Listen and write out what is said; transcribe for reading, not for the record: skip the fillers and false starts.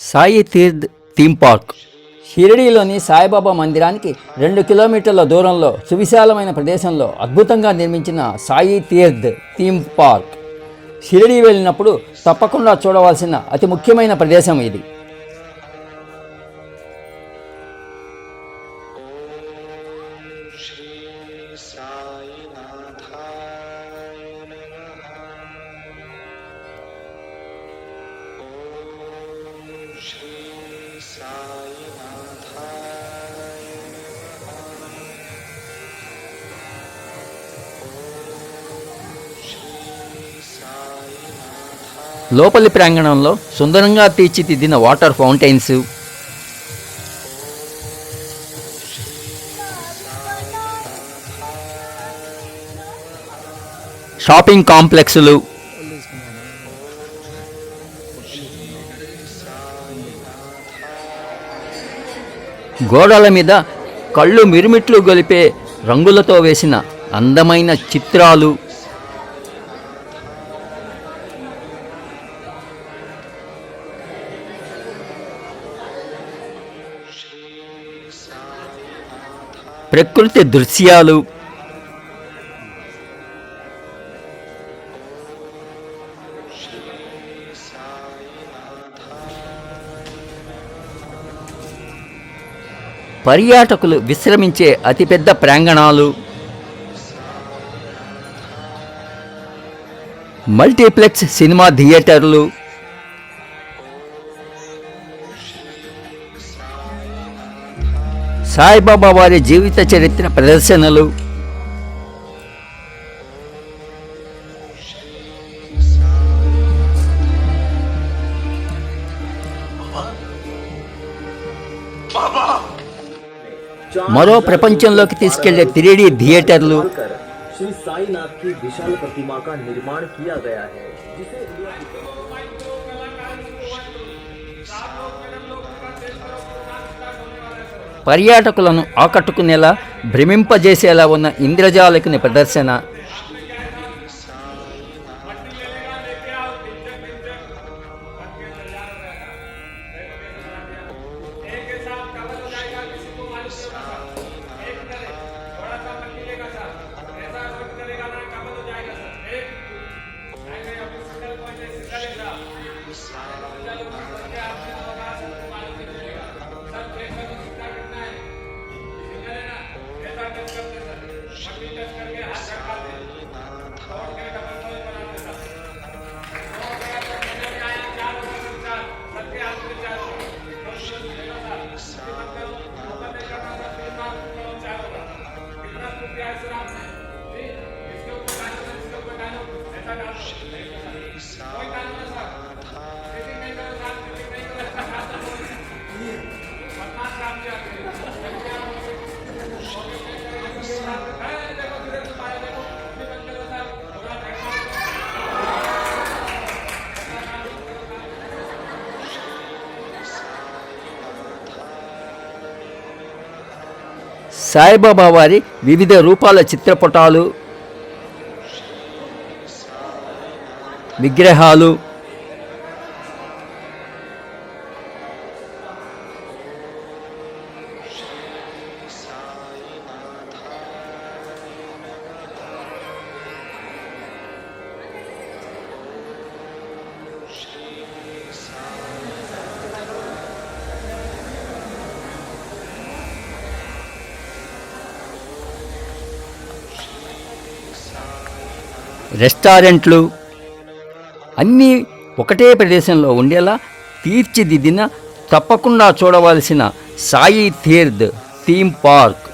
Sai Tirth theme park షిరిడీలోని Saibaba మందిరానికి 2 కిలోమీటర్ల దూరంలో సువిశాలమైన ప్రదేశంలో అద్భుతంగా నిర్మించిన సాయి తీర్థ్ థీమ్ పార్క్ షిరిడీ వెళ్ళినప్పుడు తప్పకుండా చూడవలసిన అతి ముఖ్యమైన ప్రదేశం ఇది. లోపలి ప్రాంగణంలో సుందరంగా తీర్చిదిద్దిన వాటర్ ఫౌంటైన్స్, షాపింగ్ కాంప్లెక్స్లు, గోడల మీద కళ్ళు మిరుమిట్లు గొలిపే రంగులతో వేసిన అందమైన చిత్రాలు, ప్రకృతి దృశ్యాలు, పర్యాటకులు విశ్రమించే అతిపెద్ద ప్రాంగణాలు, మల్టీప్లెక్స్ సినిమా థియేటర్లు, సాయిబాబా వారి జీవిత చరిత్ర ప్రదర్శనలు, మరో ప్రపంచంలోకి తీసుకెళ్లే 3D థియేటర్లు, श्री साईनाथ की विशाल प्रतिमा का निर्माण किया गया है जिसे పర్యాటకులను ఆకట్టుకునేలా భ్రమింపజేసేలా ఉన్న ఇంద్రజాలికుని ప్రదర్శన, సాయిబాబా వారి వివిధ రూపాల చిత్రపటాలు, విగ్రహాలు, రెస్టారెంట్లు అన్నీ ఒకటే ప్రదేశంలో ఉండేలా తీర్చిదిద్దిన తప్పకుండా చూడవలసిన సాయి తీర్థ్ థీమ్ పార్క్